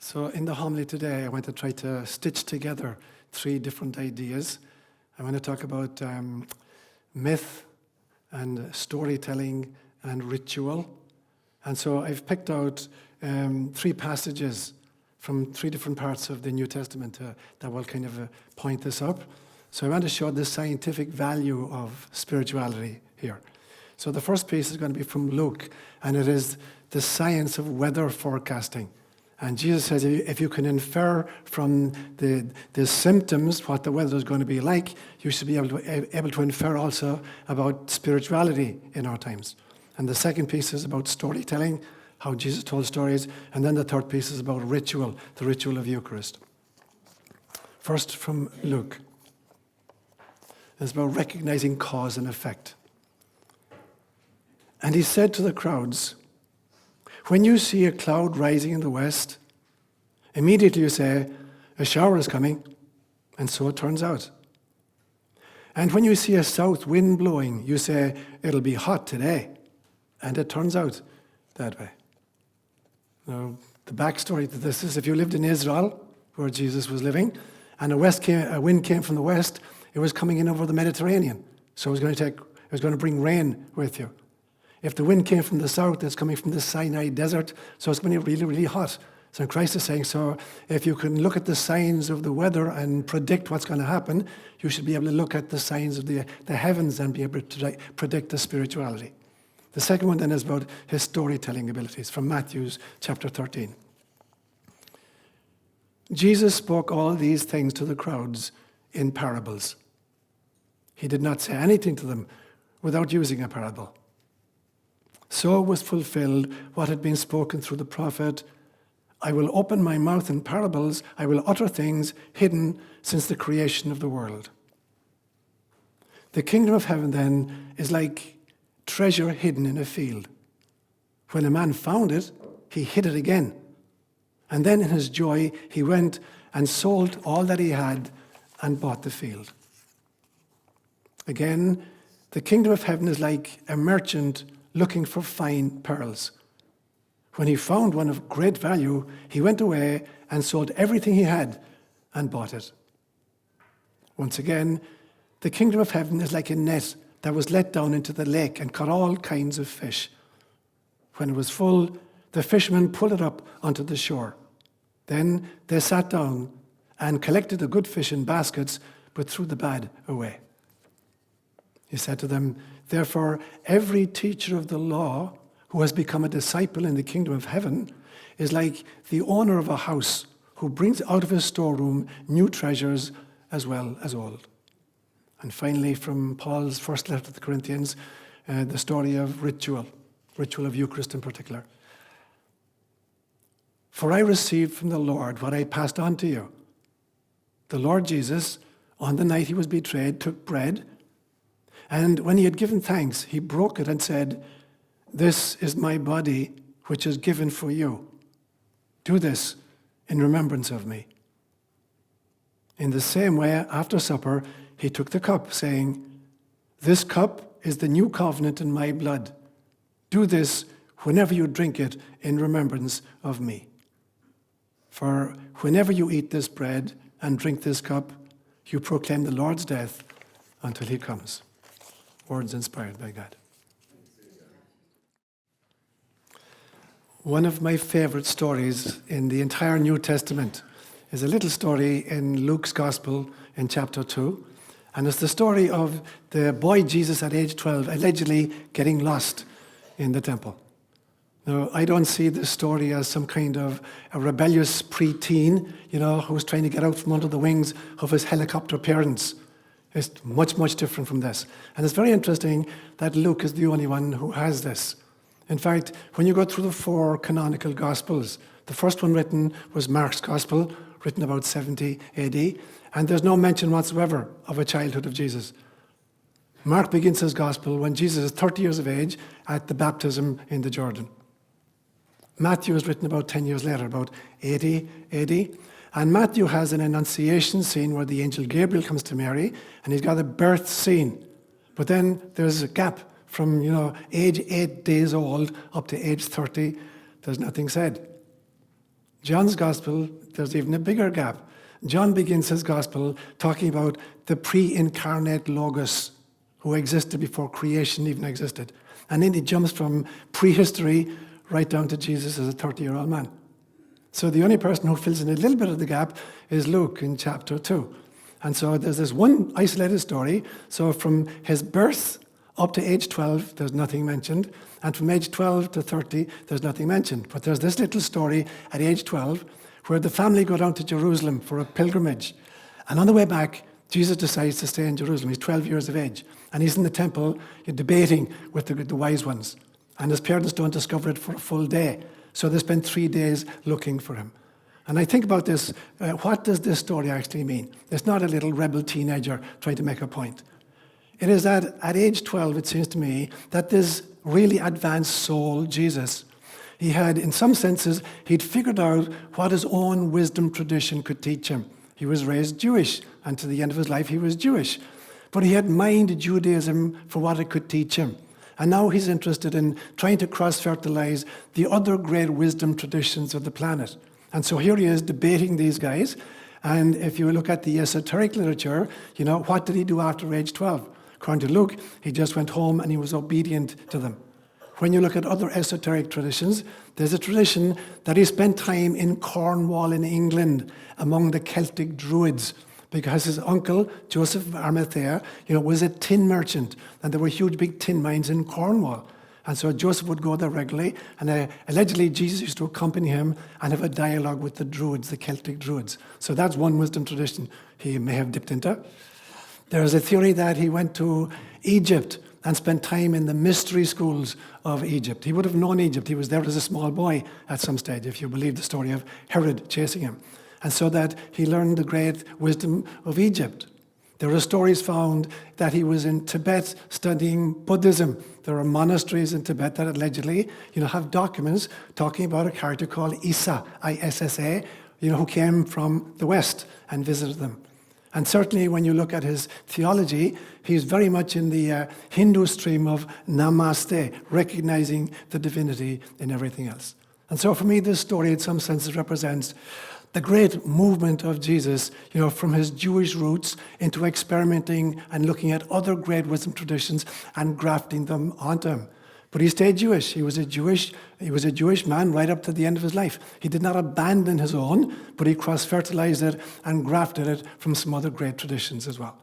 So in the homily today, I want to try to stitch together three different ideas. I want to talk about myth and storytelling and ritual. And so I've picked out three passages from three different parts of the New Testament that will kind of point this up. So I want to show the scientific value of spirituality here. So the first piece is going to be from Luke, and it is the science of weather forecasting. And Jesus says if you can infer from the symptoms what the weather is going to be like, you should be able to infer also about spirituality in our times. And the second piece is about storytelling, how Jesus told stories. And then the third piece is about ritual, the ritual of Eucharist. First from Luke. It's about recognizing cause and effect. And he said to the crowds, when you see a cloud rising in the west, immediately you say, a shower is coming, and so it turns out. And when you see a south wind blowing, you say, it'll be hot today, and it turns out that way. Now, the backstory to this is if you lived in Israel, where Jesus was living, and a wind came from the west, it was coming in over the Mediterranean, so it was going to bring rain with you. If the wind came from the south, it's coming from the Sinai desert, so it's going to be really, really hot. So Christ is saying, so if you can look at the signs of the weather and predict what's going to happen, you should be able to look at the signs of the heavens and be able to predict the spirituality. The second one then is about his storytelling abilities from Matthew chapter 13. Jesus spoke all these things to the crowds in parables. He did not say anything to them without using a parable. So was fulfilled what had been spoken through the prophet, I will open my mouth in parables, I will utter things hidden since the creation of the world. The kingdom of heaven then is like treasure hidden in a field. When a man found it, he hid it again. And then in his joy, he went and sold all that he had and bought the field. Again, the kingdom of heaven is like a merchant looking for fine pearls. When he found one of great value, he went away and sold everything he had and bought it. Once again, the kingdom of heaven is like a net that was let down into the lake and caught all kinds of fish. When it was full, the fishermen pulled it up onto the shore. Then they sat down and collected the good fish in baskets, but threw the bad away. He said to them, therefore, every teacher of the law who has become a disciple in the kingdom of heaven is like the owner of a house who brings out of his storeroom new treasures as well as old. And finally, from Paul's first letter to the Corinthians, the story of ritual of Eucharist in particular. For I received from the Lord what I passed on to you. The Lord Jesus, on the night he was betrayed, took bread, and when he had given thanks, he broke it and said, this is my body, which is given for you. Do this in remembrance of me. In the same way, after supper, he took the cup, saying, this cup is the new covenant in my blood. Do this whenever you drink it in remembrance of me. For whenever you eat this bread and drink this cup, you proclaim the Lord's death until he comes. Words inspired by God. One of my favorite stories in the entire New Testament is a little story in Luke's Gospel in chapter 2. And it's the story of the boy Jesus at age 12 allegedly getting lost in the temple. Now, I don't see this story as some kind of a rebellious preteen, who's trying to get out from under the wings of his helicopter parents. It's much, much different from this. And it's very interesting that Luke is the only one who has this. In fact, when you go through the 4 canonical Gospels, the first one written was Mark's Gospel, written about 70 AD, and there's no mention whatsoever of a childhood of Jesus. Mark begins his Gospel when Jesus is 30 years of age at the baptism in the Jordan. Matthew is written about 10 years later, about 80 AD. And Matthew has an annunciation scene where the angel Gabriel comes to Mary, and he's got a birth scene. But then there's a gap from, age 8 days old up to age 30. There's nothing said. John's gospel, there's even a bigger gap. John begins his gospel talking about the pre-incarnate Logos who existed before creation even existed. And then he jumps from prehistory right down to Jesus as a 30-year-old man. So the only person who fills in a little bit of the gap is Luke in chapter 2. And so there's this one isolated story. So from his birth up to age 12, there's nothing mentioned. And from age 12 to 30, there's nothing mentioned. But there's this little story at age 12 where the family go down to Jerusalem for a pilgrimage. And on the way back, Jesus decides to stay in Jerusalem. He's 12 years of age. And he's in the temple debating with the wise ones. And his parents don't discover it for a full day. So they spend 3 days looking for him. And I think about this, what does this story actually mean? It's not a little rebel teenager trying to make a point. It is that at age 12, it seems to me, that this really advanced soul, Jesus, he had, in some senses, he'd figured out what his own wisdom tradition could teach him. He was raised Jewish, and to the end of his life, he was Jewish. But he had mined Judaism for what it could teach him. And now he's interested in trying to cross-fertilize the other great wisdom traditions of the planet. And so here he is debating these guys. And if you look at the esoteric literature, what did he do after age 12? According to Luke, he just went home and he was obedient to them. When you look at other esoteric traditions, there's a tradition that he spent time in Cornwall in England among the Celtic Druids, because his uncle, Joseph of Arimathea, was a tin merchant, and there were huge big tin mines in Cornwall. And so Joseph would go there regularly, and allegedly Jesus used to accompany him and have a dialogue with the Druids, the Celtic Druids. So that's one wisdom tradition he may have dipped into. There's a theory that he went to Egypt and spent time in the mystery schools of Egypt. He would have known Egypt. He was there as a small boy at some stage, if you believe the story of Herod chasing him. And so that he learned the great wisdom of Egypt. There are stories found that he was in Tibet studying Buddhism. There are monasteries in Tibet that allegedly, have documents talking about a character called Issa, I-S-S-A, who came from the West and visited them. And certainly when you look at his theology, he's very much in the Hindu stream of Namaste, recognizing the divinity in everything else. And so for me, this story in some senses represents the great movement of Jesus, from his Jewish roots into experimenting and looking at other great wisdom traditions and grafting them onto him. But he stayed Jewish. He was a Jewish man right up to the end of his life. He did not abandon his own, but he cross-fertilized it and grafted it from some other great traditions as well.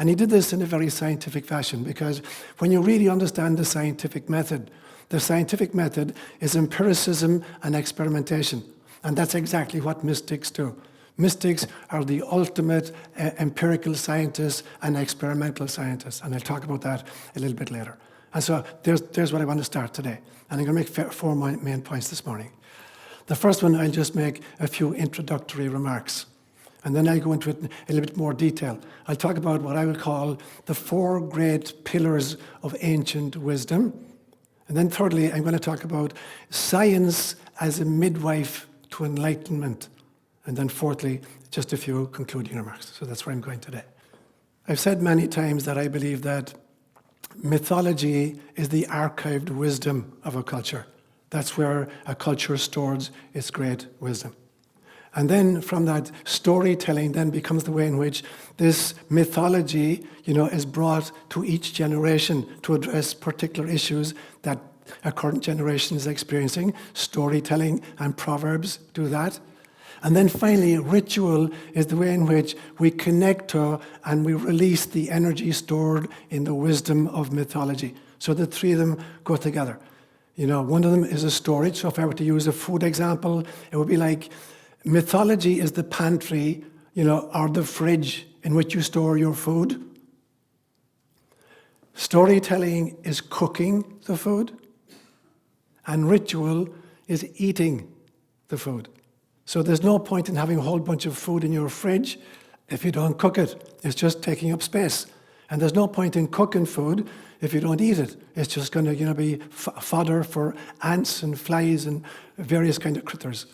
And he did this in a very scientific fashion, because when you really understand the scientific method is empiricism and experimentation. And that's exactly what mystics do. Mystics are the ultimate empirical scientists and experimental scientists. And I'll talk about that a little bit later. And so there's what I want to start today. And I'm going to make 4 main points this morning. The first one, I'll just make a few introductory remarks. And then I'll go into it in a little bit more detail. I'll talk about what I will call the 4 great pillars of ancient wisdom. And then thirdly, I'm going to talk about science as a midwife to enlightenment. And then fourthly, just a few concluding remarks. So that's where I'm going today. I've said many times that I believe that mythology is the archived wisdom of a culture. That's where a culture stores its great wisdom. And then from that, storytelling then becomes the way in which this mythology, is brought to each generation to address particular issues that a current generation is experiencing. Storytelling and proverbs do that. And then finally, ritual is the way in which we connect to and we release the energy stored in the wisdom of mythology. So the 3 of them go together. One of them is a storage. So if I were to use a food example, it would be like mythology is the pantry, or the fridge in which you store your food. Storytelling is cooking the food. And ritual is eating the food. So there's no point in having a whole bunch of food in your fridge if you don't cook it. It's just taking up space. And there's no point in cooking food if you don't eat it. It's just going to be fodder for ants and flies and various kind of critters.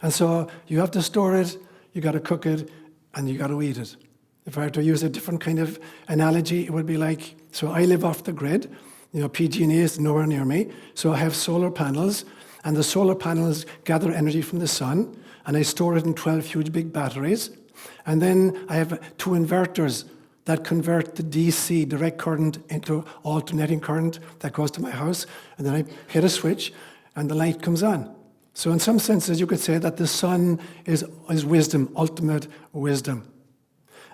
And so you have to store it, you got to cook it, and you got to eat it. If I were to use a different kind of analogy, it would be like, so I live off the grid. PG&E is nowhere near me. So I have solar panels, and the solar panels gather energy from the sun. and I store it in 12 huge big batteries. And then I have 2 inverters that convert the DC, direct current, into alternating current that goes to my house. And then I hit a switch, and the light comes on. So in some senses, you could say that the sun is wisdom, ultimate wisdom.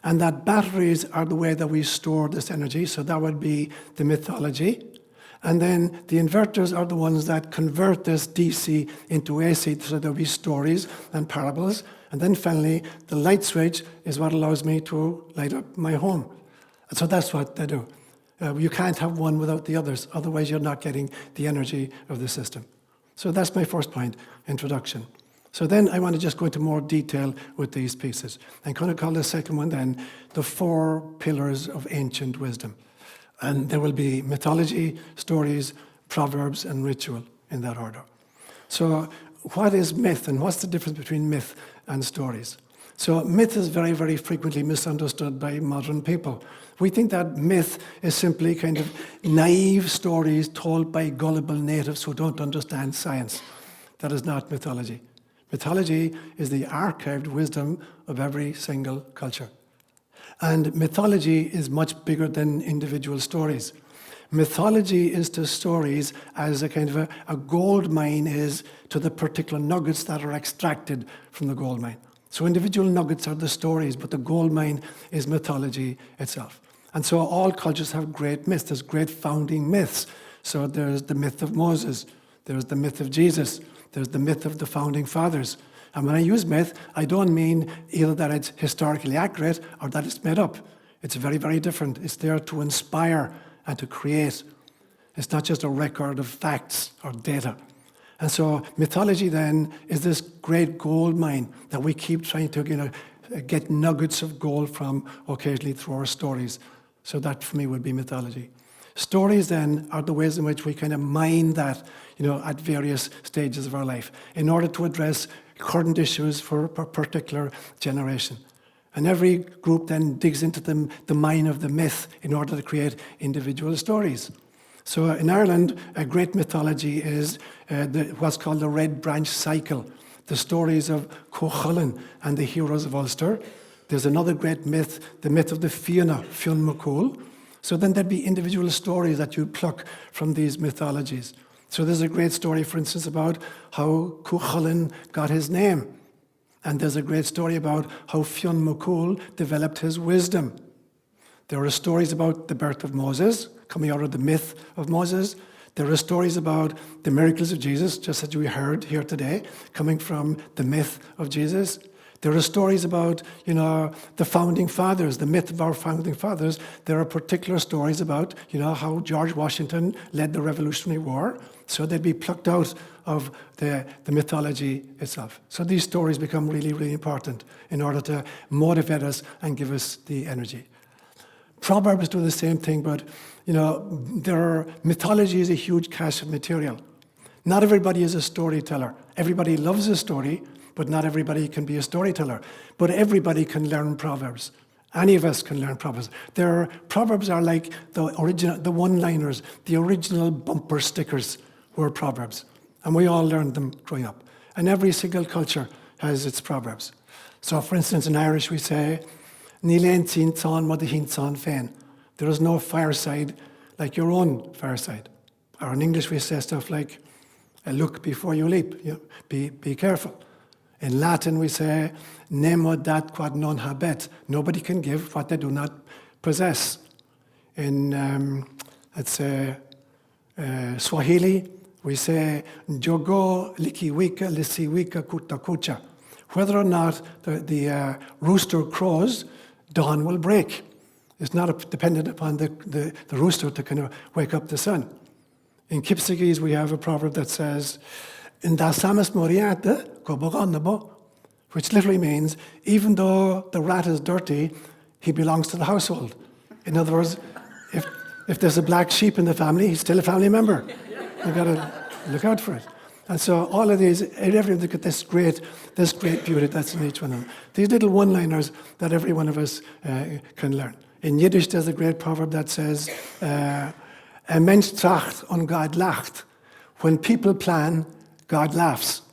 And that batteries are the way that we store this energy, so that would be the mythology. And then the inverters are the ones that convert this DC into AC, so there'll be stories and parables. And then finally, the light switch is what allows me to light up my home. And so that's what they do. You can't have one without the others, otherwise you're not getting the energy of the system. So that's my first point, introduction. So then I want to just go into more detail with these pieces. I'm going to call the second one then the 4 pillars of ancient wisdom. And there will be mythology, stories, proverbs, and ritual in that order. So what is myth, and what's the difference between myth and stories? So myth is very, very frequently misunderstood by modern people. We think that myth is simply kind of naive stories told by gullible natives who don't understand science. That is not mythology. Mythology is the archived wisdom of every single culture. And mythology is much bigger than individual stories. Mythology is to stories as a kind of a gold mine is to the particular nuggets that are extracted from the gold mine. So individual nuggets are the stories, but the gold mine is mythology itself. And so all cultures have great myths. There's great founding myths. So there's the myth of Moses. There's the myth of Jesus. There's the myth of the founding fathers. And when I use myth, I don't mean either that it's historically accurate or that it's made up. It's very, very different. It's there to inspire and to create. It's not just a record of facts or data. And so mythology then is this great gold mine that we keep trying to get nuggets of gold from occasionally through our stories. So that for me would be mythology. Stories then are the ways in which we kind of mine that, at various stages of our life in order to address current issues for a particular generation. And every group then digs into the mine of the myth in order to create individual stories. So in Ireland, a great mythology is what's called the Red Branch Cycle, the stories of Cuchulainn and the heroes of Ulster. There's another great myth, the myth of the Fianna, Fionn McCool. So then there'd be individual stories that you pluck from these mythologies. So there's a great story, for instance, about how Cuchulainn got his name. And there's a great story about how Fionn McCool developed his wisdom. There are stories about the birth of Moses, coming out of the myth of Moses. There are stories about the miracles of Jesus, just as we heard here today, coming from the myth of Jesus. There are stories about, the founding fathers, the myth of our founding fathers. There are particular stories about, how George Washington led the Revolutionary War. So they'd be plucked out of the mythology itself. So these stories become really, really important in order to motivate us and give us the energy. Proverbs do the same thing, but, mythology is a huge cache of material. Not everybody is a storyteller. Everybody loves a story, but not everybody can be a storyteller. But everybody can learn Proverbs. Any of us can learn Proverbs. Proverbs are like the one-liners, the original bumper stickers were Proverbs. And we all learned them growing up. And every single culture has its Proverbs. So for instance, in Irish we say, Ní léon tínn mod a hínn féin. There is no fireside like your own fireside. Or in English we say stuff like, look before you leap. Be careful. In Latin we say, nemo dat quod non habet. Nobody can give what they do not possess. In, Swahili, we say, jogo likiwika lisiwika kutakucha. Whether or not the rooster crows, dawn will break. It's not dependent upon the rooster to kind of wake up the sun. In Kipsigis, we have a proverb that says, Ndasamas moriate koboganabo, which literally means, even though the rat is dirty, he belongs to the household. In other words, if there's a black sheep in the family, he's still a family member. You've got to look out for it. And so all of these, everyone look at this great beauty that's in each one of them. These little one-liners that every one of us can learn. In Yiddish, there's a great proverb that says, "Ein Mensch tracht und God lacht." When people plan, God laughs.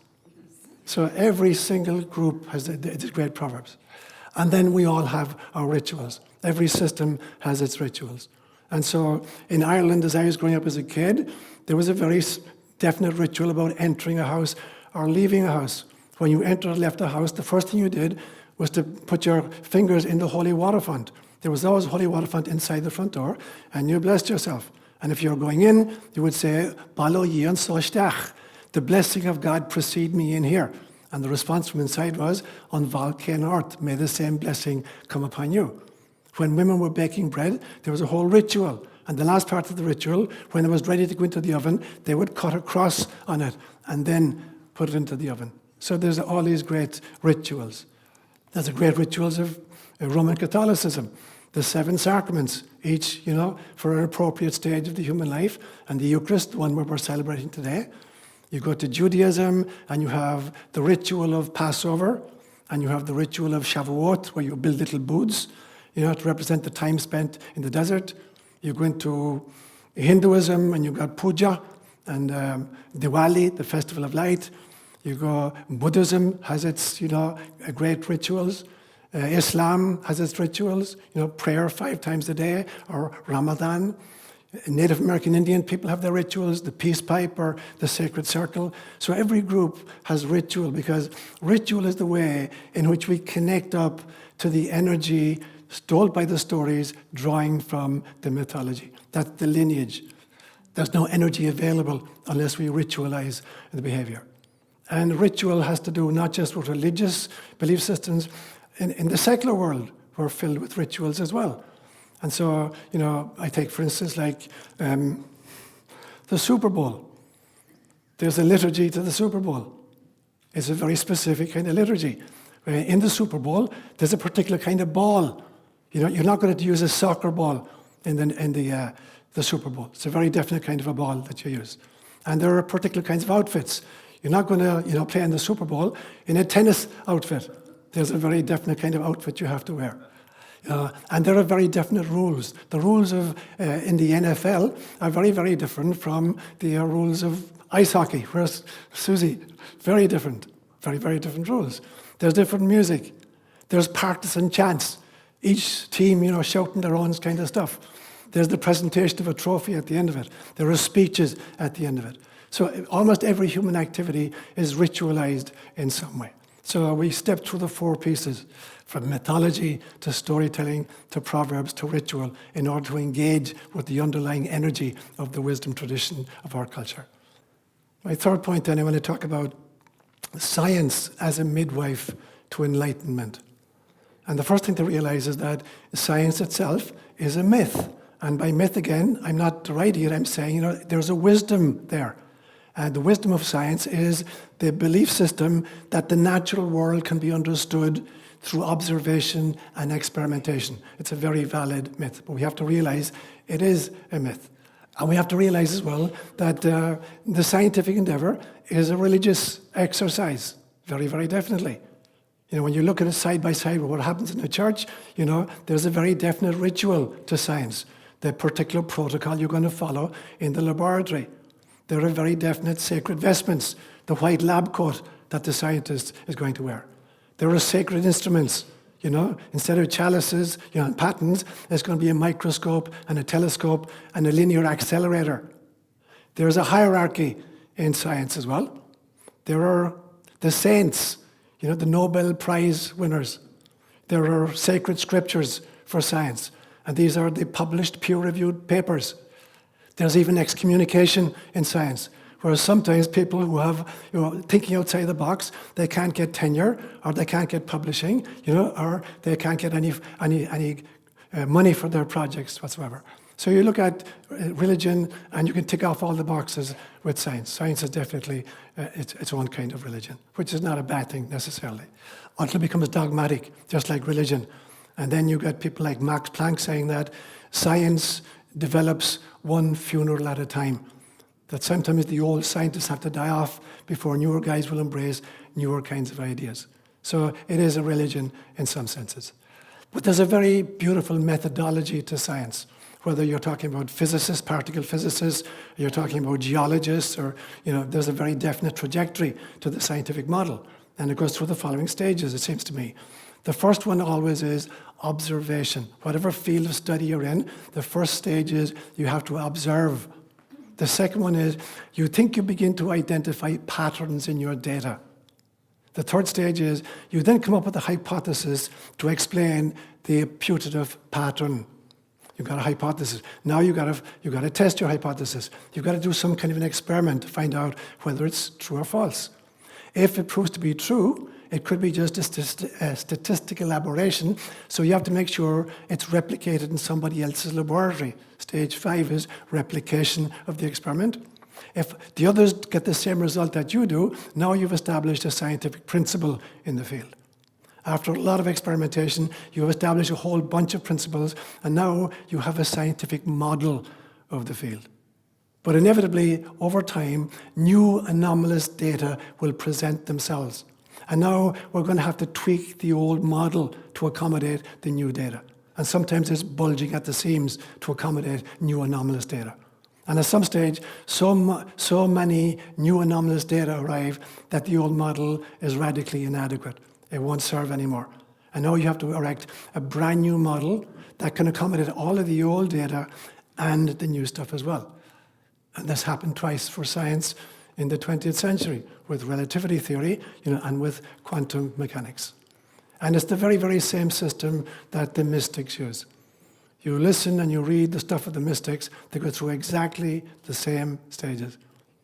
So every single group has the great proverbs. And then we all have our rituals. Every system has its rituals. And so in Ireland, as I was growing up as a kid, there was a very definite ritual about entering a house or leaving a house. When you entered or left a house, the first thing you did was to put your fingers in the holy water font. There was always a holy water font inside the front door, and you blessed yourself. And if you were going in, you would say, ÓLaoire an sóisteach. The blessing of God precede me in here. And the response from inside was, on Valcane Earth, may the same blessing come upon you. When women were baking bread, there was a whole ritual. And the last part of the ritual, when it was ready to go into the oven, they would cut a cross on it and then put it into the oven. So there's all these great rituals. There's the great rituals of Roman Catholicism, the 7 sacraments, each, for an appropriate stage of the human life, and the Eucharist, the one we're celebrating today. You go to Judaism, and you have the ritual of Passover, and you have the ritual of Shavuot, where you build little booths, to represent the time spent in the desert. You go into Hinduism, and you've got Puja, and Diwali, the Festival of Light. You go, Buddhism has its, great rituals. Islam has its rituals, prayer 5 times a day, or Ramadan. Native American Indian people have their rituals, the peace pipe or the sacred circle. So every group has ritual, because ritual is the way in which we connect up to the energy told by the stories, drawing from the mythology. That's the lineage. There's no energy available unless we ritualize the behavior. And ritual has to do not just with religious belief systems. In the secular world, we're filled with rituals as well. And so, I take, for instance, like the Super Bowl. There's a liturgy to the Super Bowl. It's a very specific kind of liturgy. In the Super Bowl, there's a particular kind of ball. You're not going to use a soccer ball in the Super Bowl. It's a very definite kind of a ball that you use. And there are particular kinds of outfits. You're not going to, play in the Super Bowl in a tennis outfit. There's a very definite kind of outfit you have to wear. And there are very definite rules. The rules of in the NFL are very, very different from the rules of ice hockey. Whereas Susie, very different, very, very different rules. There's different music. There's partisan chants. Each team, shouting their own kind of stuff. There's the presentation of a trophy at the end of it. There are speeches at the end of it. So almost every human activity is ritualized in some way. So we step through the 4 pieces, from mythology to storytelling to proverbs to ritual, in order to engage with the underlying energy of the wisdom tradition of our culture. My third point then, I want to talk about science as a midwife to enlightenment. And the first thing to realize is that science itself is a myth. And by myth, again, I'm not deriding it, I'm saying, there's a wisdom there. And the wisdom of science is the belief system that the natural world can be understood through observation and experimentation. It's a very valid myth, but we have to realize it is a myth. And we have to realize as well that the scientific endeavor is a religious exercise, very, very definitely. When you look at it side by side with what happens in the church, there's a very definite ritual to science, the particular protocol you're going to follow in the laboratory. There are very definite sacred vestments, the white lab coat that the scientist is going to wear. There are sacred instruments, instead of chalices, and patens, there's going to be a microscope and a telescope and a linear accelerator. There's a hierarchy in science as well. There are the saints, the Nobel Prize winners. There are sacred scriptures for science, and these are the published peer-reviewed papers. There's even excommunication in science, whereas sometimes people who have, thinking outside the box, they can't get tenure, or they can't get publishing, or they can't get any money for their projects whatsoever. So you look at religion, and you can tick off all the boxes with science. Science is definitely its own kind of religion, which is not a bad thing necessarily, until it becomes dogmatic, just like religion. And then you get people like Max Planck saying that science develops one funeral at a time. That sometimes the old scientists have to die off before newer guys will embrace newer kinds of ideas. So it is a religion in some senses. But there's a very beautiful methodology to science, whether you're talking about physicists, particle physicists, you're talking about geologists, or there's a very definite trajectory to the scientific model. And it goes through the following stages, it seems to me. The first one always is observation. Whatever field of study you're in, the first stage is you have to observe. The second one is you think you begin to identify patterns in your data. The third stage is you then come up with a hypothesis to explain the putative pattern. You've got a hypothesis. Now you've got to test your hypothesis. You've got to do some kind of an experiment to find out whether it's true or false. If it proves to be true, it could be just a statistical aberration, so you have to make sure it's replicated in somebody else's laboratory. Stage 5 is replication of the experiment. If the others get the same result that you do, now you've established a scientific principle in the field. After a lot of experimentation, you have established a whole bunch of principles, and now you have a scientific model of the field. But inevitably, over time, new anomalous data will present themselves. And now we're going to have to tweak the old model to accommodate the new data. And sometimes it's bulging at the seams to accommodate new anomalous data. And at some stage, so many new anomalous data arrive that the old model is radically inadequate. It won't serve anymore. And now you have to erect a brand new model that can accommodate all of the old data and the new stuff as well. And this happened twice for science in the 20th century, with relativity theory, and with quantum mechanics. And it's the very, very same system that the mystics use. You listen and you read the stuff of the mystics, they go through exactly the same stages.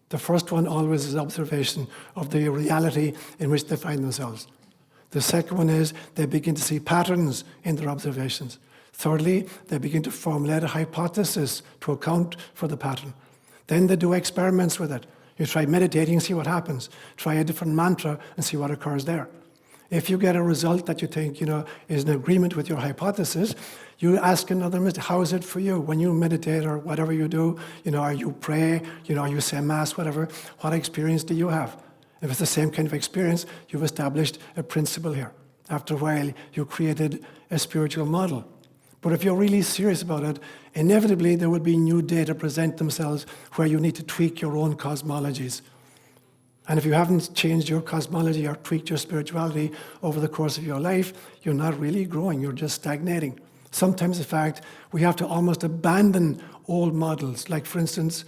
The first one always is observation of the reality in which they find themselves. The second one is they begin to see patterns in their observations. Thirdly, they begin to formulate a hypothesis to account for the pattern. Then they do experiments with it. You try meditating and see what happens. Try a different mantra and see what occurs there. If you get a result that you think is in agreement with your hypothesis, you ask another mystic, how is it for you? When you meditate or whatever you do, or you pray, or you say mass, whatever, what experience do you have? If it's the same kind of experience, you've established a principle here. After a while, you created a spiritual model. But if you're really serious about it, inevitably there will be new data present themselves where you need to tweak your own cosmologies. And if you haven't changed your cosmology or tweaked your spirituality over the course of your life, you're not really growing, you're just stagnating. Sometimes, in fact, we have to almost abandon old models. Like, for instance,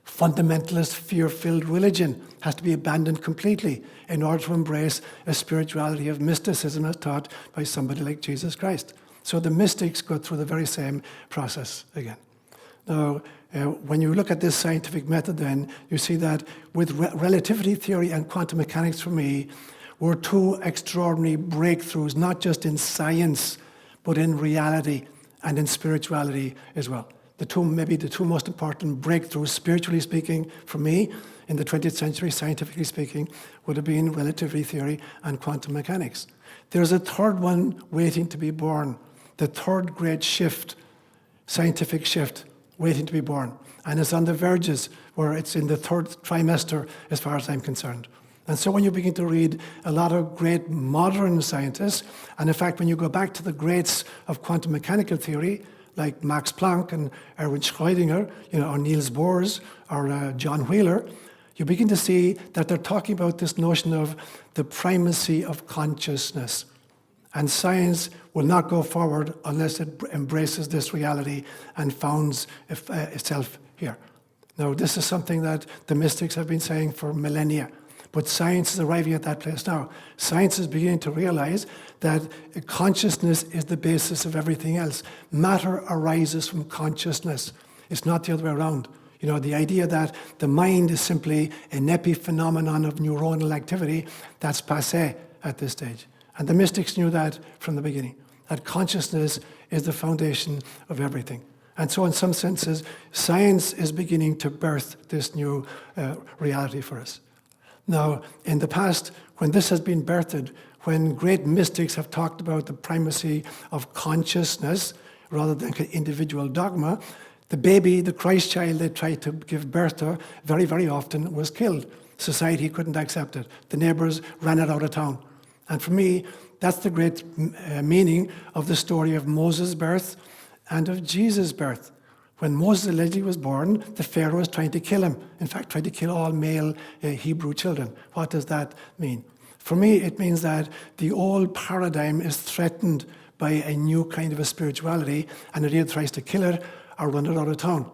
fundamentalist, fear-filled religion has to be abandoned completely in order to embrace a spirituality of mysticism as taught by somebody like Jesus Christ. So the mystics go through the very same process again. Now, when you look at this scientific method then, you see that with relativity theory and quantum mechanics, for me, were two extraordinary breakthroughs, not just in science, but in reality and in spirituality as well. Maybe the two most important breakthroughs, spiritually speaking, for me, in the 20th century, scientifically speaking, would have been relativity theory and quantum mechanics. There's a third one waiting to be born, the third great shift, scientific shift, waiting to be born. And it's on the verges, where it's in the third trimester, as far as I'm concerned. And so when you begin to read a lot of great modern scientists, and in fact, when you go back to the greats of quantum mechanical theory, like Max Planck and Erwin Schroedinger, or Niels Bohr, or John Wheeler, you begin to see that they're talking about this notion of the primacy of consciousness. And science will not go forward unless it embraces this reality and founds itself here. Now, this is something that the mystics have been saying for millennia. But science is arriving at that place now. Science is beginning to realize that consciousness is the basis of everything else. Matter arises from consciousness. It's not the other way around. The idea that the mind is simply an epiphenomenon of neuronal activity, that's passé at this stage. And the mystics knew that from the beginning, that consciousness is the foundation of everything. And so in some senses, science is beginning to birth this new reality for us. Now, in the past, when this has been birthed, when great mystics have talked about the primacy of consciousness rather than individual dogma, the baby, the Christ child they tried to give birth to, very, very often was killed. Society couldn't accept it. The neighbors ran it out of town. And for me, that's the great meaning of the story of Moses' birth and of Jesus' birth. When Moses allegedly was born, the Pharaoh was trying to kill him. In fact, tried to kill all male Hebrew children. What does that mean? For me, it means that the old paradigm is threatened by a new kind of a spirituality, and it either tries to kill it or run it out of town.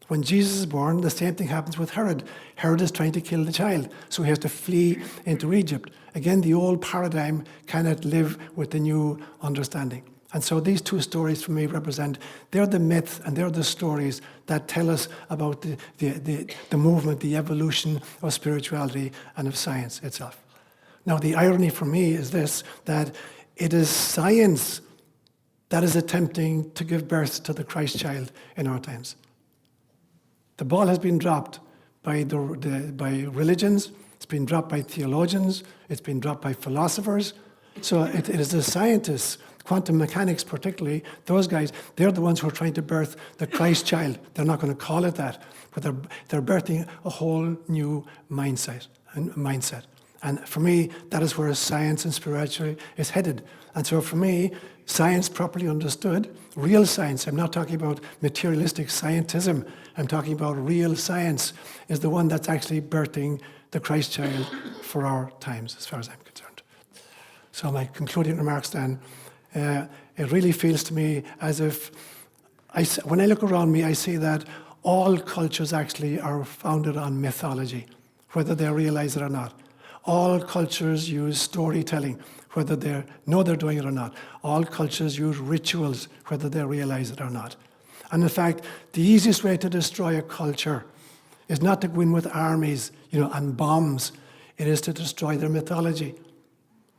When Jesus is born, the same thing happens with Herod. Herod is trying to kill the child, so he has to flee into Egypt. Again, the old paradigm cannot live with the new understanding. And so these two stories for me represent, they're the myth and they're the stories that tell us about the movement, the evolution of spirituality and of science itself. Now, the irony for me is this, that it is science that is attempting to give birth to the Christ child in our times. The ball has been dropped by religions, it's been dropped by theologians, it's been dropped by philosophers. So it is the scientists, quantum mechanics particularly, those guys, they're the ones who are trying to birth the Christ child. They're not going to call it that, but they're birthing a whole new mindset. And for me, that is where science and spirituality is headed. And so for me, science properly understood, real science, I'm not talking about materialistic scientism, I'm talking about real science, is the one that's actually birthing the Christ child for our times, as far as I'm concerned. So my concluding remarks then, it really feels to me as if, when I look around me, I see that all cultures actually are founded on mythology, whether they realize it or not. All cultures use storytelling, whether they know they're doing it or not. All cultures use rituals, whether they realize it or not. And in fact, the easiest way to destroy a culture is not to go in with armies, and bombs. It is to destroy their mythology,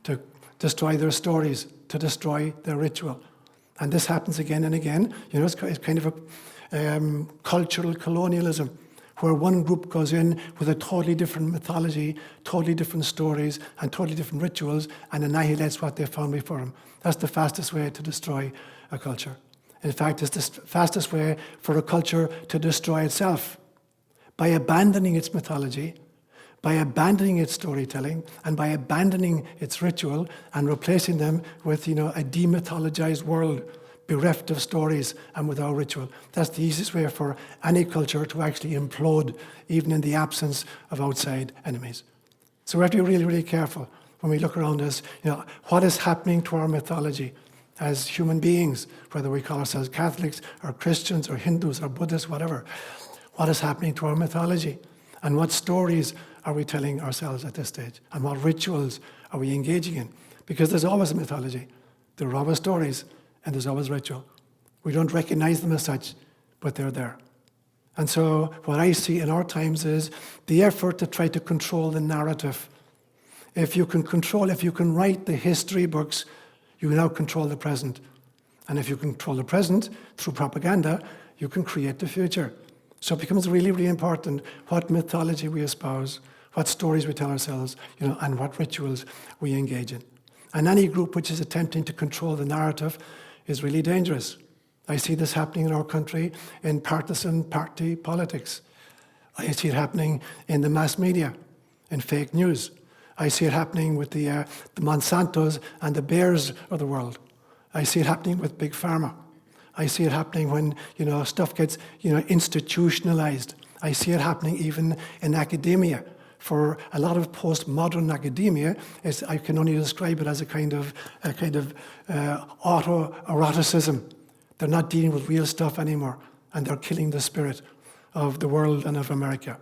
to destroy their stories, to destroy their ritual. And this happens again and again. It's kind of a cultural colonialism, where one group goes in with a totally different mythology, totally different stories, and totally different rituals, and annihilates what they found before them. That's the fastest way to destroy a culture. In fact, it's the fastest way for a culture to destroy itself, by abandoning its mythology, by abandoning its storytelling, and by abandoning its ritual, and replacing them with, a demythologized world, bereft of stories and without ritual. That's the easiest way for any culture to actually implode, even in the absence of outside enemies. So we have to be really, really careful when we look around us, what is happening to our mythology as human beings, whether we call ourselves Catholics or Christians or Hindus or Buddhists, whatever. What is happening to our mythology? And what stories are we telling ourselves at this stage? And what rituals are we engaging in? Because there's always a mythology. There are always stories. And there's always ritual. We don't recognize them as such, but they're there. And so what I see in our times is the effort to try to control the narrative. If you can write the history books, you now control the present. And if you control the present through propaganda, you can create the future. So it becomes really, really important what mythology we espouse, what stories we tell ourselves, and what rituals we engage in. And any group which is attempting to control the narrative is really dangerous. I see this happening in our country in partisan party politics. I see it happening in the mass media, in fake news. I see it happening with the Monsantos and the Bayers of the world. I see it happening with Big Pharma. I see it happening when stuff gets institutionalized. I see it happening even in academia. For a lot of postmodern academia, I can only describe it as a kind of autoeroticism. They're not dealing with real stuff anymore, and they're killing the spirit of the world and of America.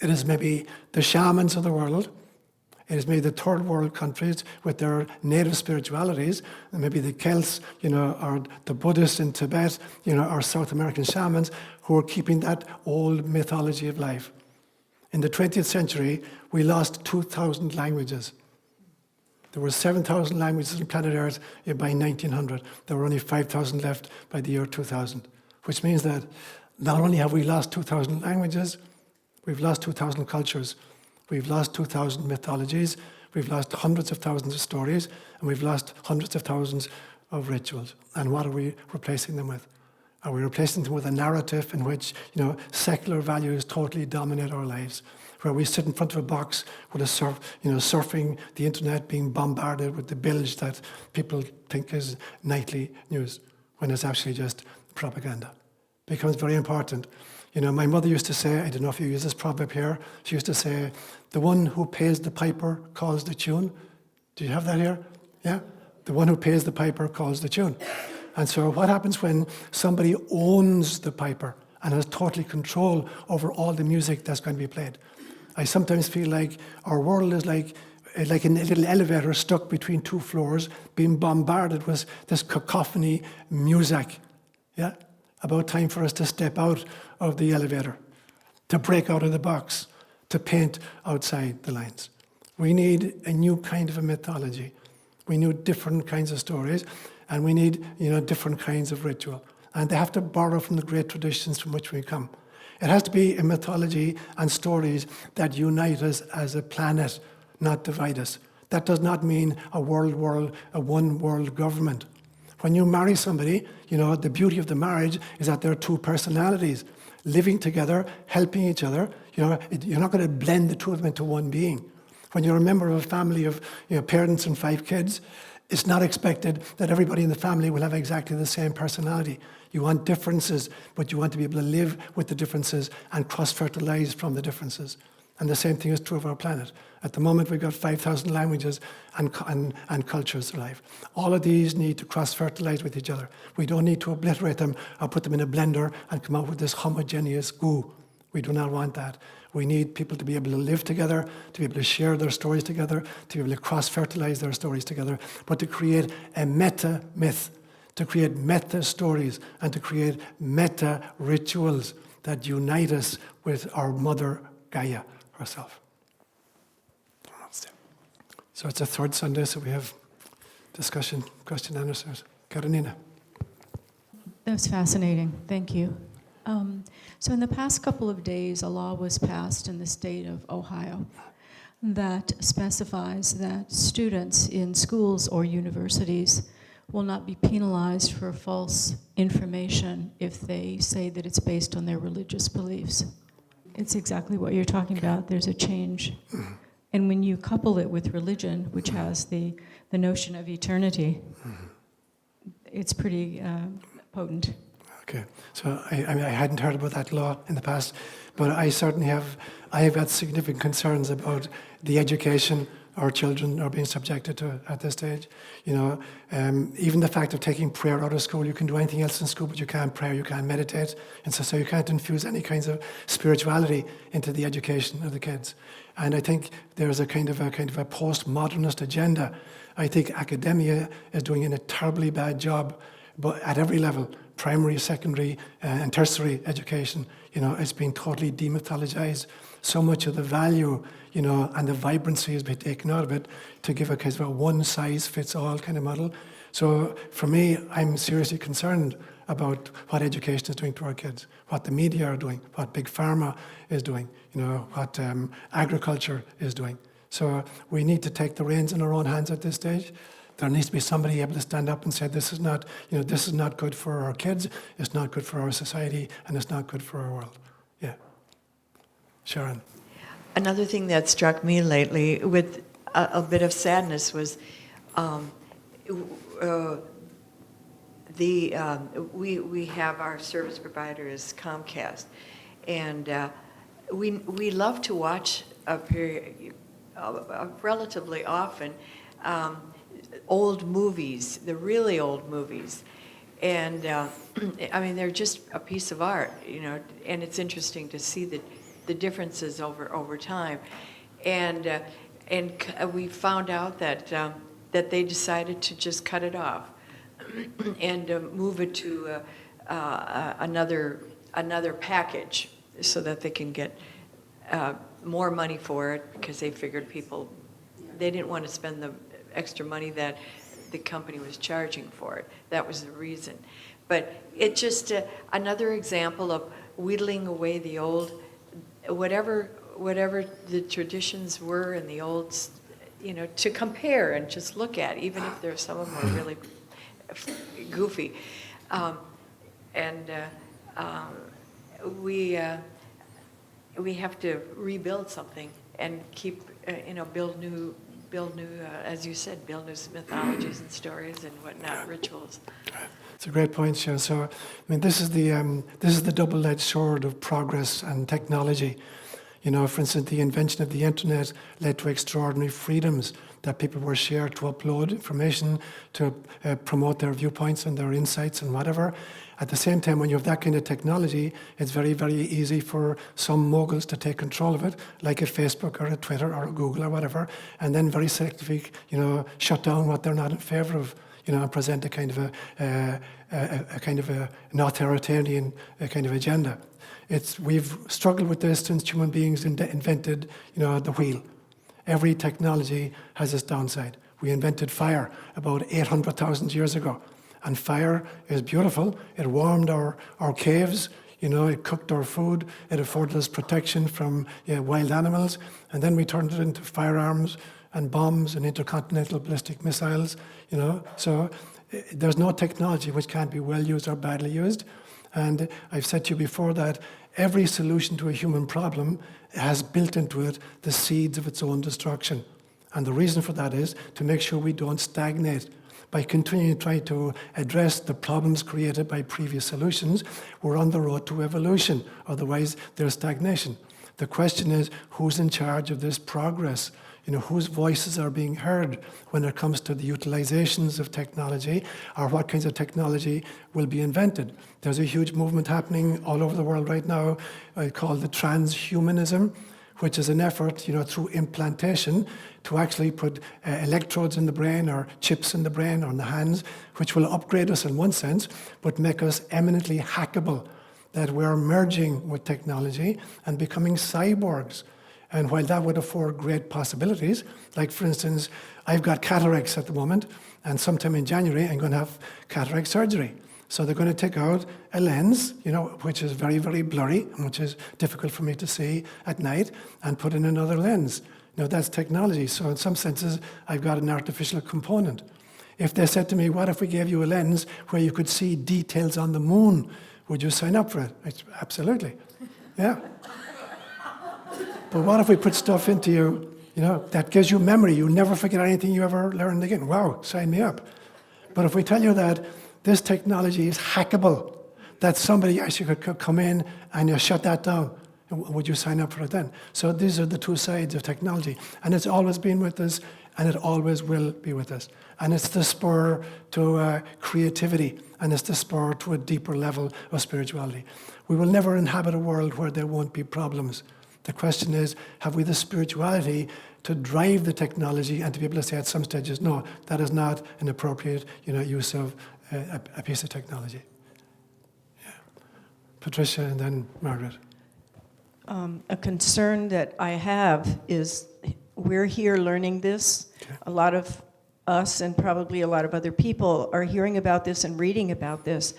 It is maybe the shamans of the world. It is maybe the third world countries with their native spiritualities, and maybe the Celts, or the Buddhists in Tibet, or South American shamans who are keeping that old mythology of life. In the 20th century, we lost 2,000 languages. There were 7,000 languages on planet Earth by 1900. There were only 5,000 left by the year 2000, which means that not only have we lost 2,000 languages, we've lost 2,000 cultures, we've lost 2,000 mythologies, we've lost hundreds of thousands of stories, and we've lost hundreds of thousands of rituals. And what are we replacing them with? Are we replacing them with a narrative in which, secular values totally dominate our lives, where we sit in front of a box with surfing the internet, being bombarded with the bilge that people think is nightly news, when it's actually just propaganda? It becomes very important. My mother used to say, I don't know if you use this proverb here, she used to say, the one who pays the piper calls the tune. Do you have that here? Yeah? The one who pays the piper calls the tune. And so what happens when somebody owns the piper and has total control over all the music that's going to be played? I sometimes feel like our world is like a little elevator stuck between two floors, being bombarded with this cacophony music. Yeah? About time for us to step out of the elevator, to break out of the box, to paint outside the lines. We need a new kind of a mythology. We need different kinds of stories, and we need, different kinds of ritual. And they have to borrow from the great traditions from which we come. It has to be a mythology and stories that unite us as a planet, not divide us. That does not mean a one world government. When you marry somebody, the beauty of the marriage is that there are two personalities living together, helping each other. You're not going to blend the two of them into one being. When you're a member of a family of parents and 5 kids, it's not expected that everybody in the family will have exactly the same personality. You want differences, but you want to be able to live with the differences and cross-fertilize from the differences. And the same thing is true of our planet. At the moment, we've got 5,000 languages and cultures alive. All of these need to cross-fertilize with each other. We don't need to obliterate them or put them in a blender and come out with this homogeneous goo. We do not want that. We need people to be able to live together, to be able to share their stories together, to be able to cross-fertilize their stories together, but to create a meta-myth, to create meta-stories, and to create meta-rituals that unite us with our mother, Gaia, herself. So it's the third Sunday, so we have discussion, question and answers. Karenina. That was fascinating. Thank you. So in the past couple of days, a law was passed in the state of Ohio that specifies that students in schools or universities will not be penalized for false information if they say that it's based on their religious beliefs. It's exactly what you're talking about. There's a change. And when you couple it with religion, which has the notion of eternity, it's pretty potent. Okay, so I hadn't heard about that law in the past, but I certainly have had significant concerns about the education our children are being subjected to at this stage. Even the fact of taking prayer out of school, you can do anything else in school, but you can't pray, you can't meditate, and so you can't infuse any kinds of spirituality into the education of the kids. And I think there's a kind of a postmodernist agenda. I think academia is doing a terribly bad job, but at every level, primary, secondary, and tertiary education, it's been totally demythologized. So much of the value, and the vibrancy has been taken out of it to give a kind of a one-size-fits-all kind of model. So for me, I'm seriously concerned about what education is doing to our kids, what the media are doing, what Big Pharma is doing, what agriculture is doing. So we need to take the reins in our own hands at this stage. There needs to be somebody able to stand up and say, this is not good for our kids, it's not good for our society, and it's not good for our world. Yeah. Sharon. Another thing that struck me lately with a bit of sadness was we have our service provider is Comcast, and we love to watch relatively often old movies, the really old movies, and they're just a piece of art, and it's interesting to see the differences over time, and we found out that they decided to just cut it off and move it to another package so that they can get more money for it, because they figured they didn't want to spend the extra money that the company was charging for it. That was the reason. But it's just another example of whittling away the old, whatever the traditions were in the old, to compare and just look at, even if there's some of them are really goofy. We have to rebuild something and keep, build new, as you said, build new mythologies and stories and whatnot, rituals. It's a great point, Seán. So, this is the double-edged sword of progress and technology. For instance, the invention of the internet led to extraordinary freedoms, that people were shared to upload information, to promote their viewpoints and their insights and whatever. At the same time, when you have that kind of technology, it's very, very easy for some moguls to take control of it, like at Facebook or at Twitter or at Google or whatever, and then very selectively, shut down what they're not in favor of, and present a kind of an authoritarian kind of agenda. We've struggled with this since human beings invented, the wheel. Every technology has its downside. We invented fire about 800,000 years ago. And fire is beautiful. It warmed our caves, it cooked our food, it afforded us protection from wild animals, and then we turned it into firearms and bombs and intercontinental ballistic missiles, So there's no technology which can't be well used or badly used. And I've said to you before that every solution to a human problem has built into it the seeds of its own destruction. And the reason for that is to make sure we don't stagnate. By continuing to try to address the problems created by previous solutions, we're on the road to evolution. Otherwise, there's stagnation. The question is, who's in charge of this progress? Whose voices are being heard when it comes to the utilizations of technology, or what kinds of technology will be invented. There's a huge movement happening all over the world right now called the transhumanism, which is an effort, through implantation to actually put electrodes in the brain or chips in the brain or in the hands, which will upgrade us in one sense, but make us eminently hackable, that we're merging with technology and becoming cyborgs. And while that would afford great possibilities, like for instance, I've got cataracts at the moment, and sometime in January I'm going to have cataract surgery. So they're going to take out a lens, which is very, very blurry, and which is difficult for me to see at night, and put in another lens. That's technology. So in some senses, I've got an artificial component. If they said to me, what if we gave you a lens where you could see details on the moon? Would you sign up for it? Absolutely. Yeah. But what if we put stuff into you, that gives you memory? You'll never forget anything you ever learned again. Wow, sign me up. But if we tell you that this technology is hackable, that somebody actually could come in and you shut that down, would you sign up for it then? So these are the two sides of technology. And it's always been with us, and it always will be with us. And it's the spur to creativity, and it's the spur to a deeper level of spirituality. We will never inhabit a world where there won't be problems. The question is, have we the spirituality to drive the technology and to be able to say at some stages, no, that is not an appropriate use of a piece of technology. Yeah. Patricia and then Margaret. A concern that I have is we're here learning this. Okay. A lot of us and probably a lot of other people are hearing about this and reading about this.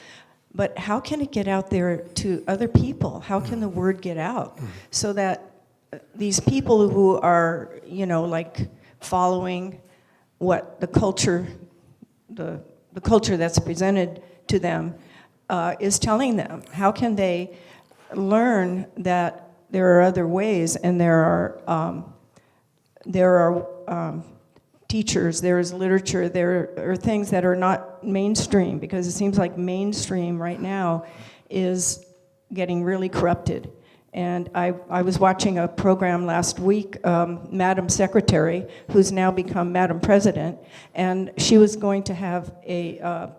But how can it get out there to other people? How can the word get out so that these people who are, following what the culture that's presented to them is telling them? How can they learn that there are other ways, and there are teachers, there is literature, there are things that are not mainstream, because it seems like mainstream right now is getting really corrupted. And I was watching a program last week, Madam Secretary, who's now become Madam President, and she was going to have an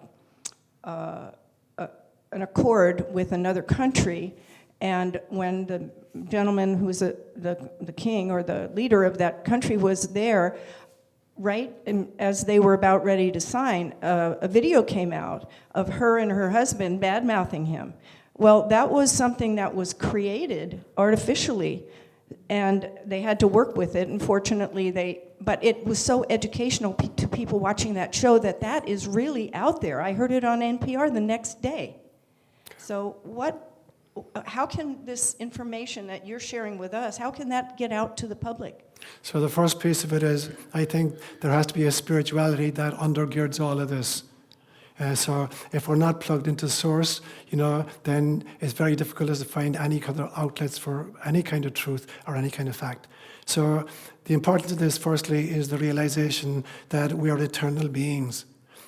accord with another country, and when the gentleman who was the king or the leader of that country was there, right as they were about ready to sign, a video came out of her and her husband bad-mouthing him. Well, that was something that was created artificially, and they had to work with it. Unfortunately, but it was so educational to people watching that show that is really out there. I heard it on NPR the next day. So how can this information that you're sharing with us, how can that get out to the public? So the first piece of it is, I think there has to be a spirituality that undergirds all of this. So if we're not plugged into source, then it's very difficult to find any other outlets for any kind of truth or any kind of fact. So the importance of this, firstly, is the realization that we are eternal beings.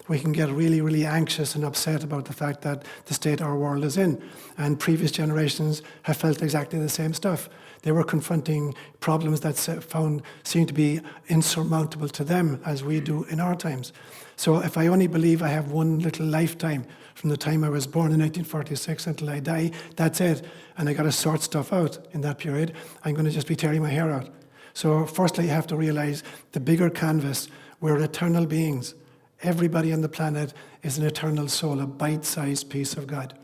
we can get really, really anxious and upset about the fact that the state our world is in. And previous generations have felt exactly the same stuff. They were confronting problems that seem to be insurmountable to them as we do in our times. So if I only believe I have one little lifetime from the time I was born in 1946 until I die, that's it. And I got to sort stuff out in that period. I'm going to just be tearing my hair out. So firstly, you have to realize the bigger canvas, we're eternal beings. Everybody on the planet is an eternal soul, a bite-sized piece of God.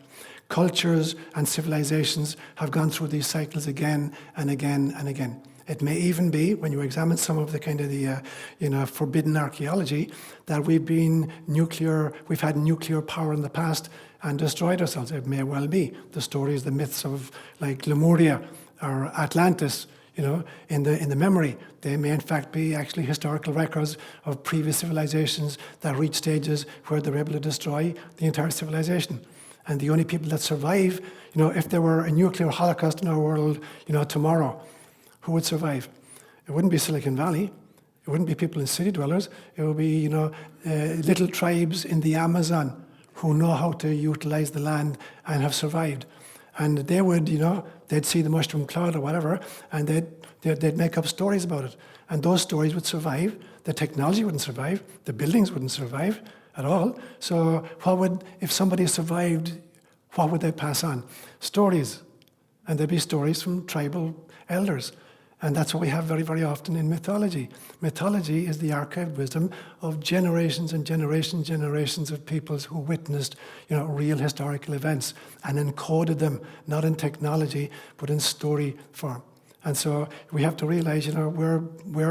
Cultures and civilizations have gone through these cycles again and again and again. It may even be, when you examine some of the kind of the forbidden archaeology, that we've had nuclear power in the past and destroyed ourselves. It may well be. The stories, the myths of like Lemuria or Atlantis, in the memory, they may in fact be actually historical records of previous civilizations that reach stages where they're able to destroy the entire civilization. And the only people that survive, if there were a nuclear holocaust in our world, tomorrow, who would survive? It wouldn't be Silicon Valley. It wouldn't be people in city dwellers. It would be, little tribes in the Amazon who know how to utilize the land and have survived. And they would, they'd see the mushroom cloud or whatever, and they'd make up stories about it. And those stories would survive. The technology wouldn't survive. The buildings wouldn't survive at all. So if somebody survived, what would they pass on? Stories. And there'd be stories from tribal elders. And that's what we have very, very often in mythology. Mythology is the archived wisdom of generations and generations of peoples who witnessed, real historical events and encoded them, not in technology, but in story form. And so we have to realize, we're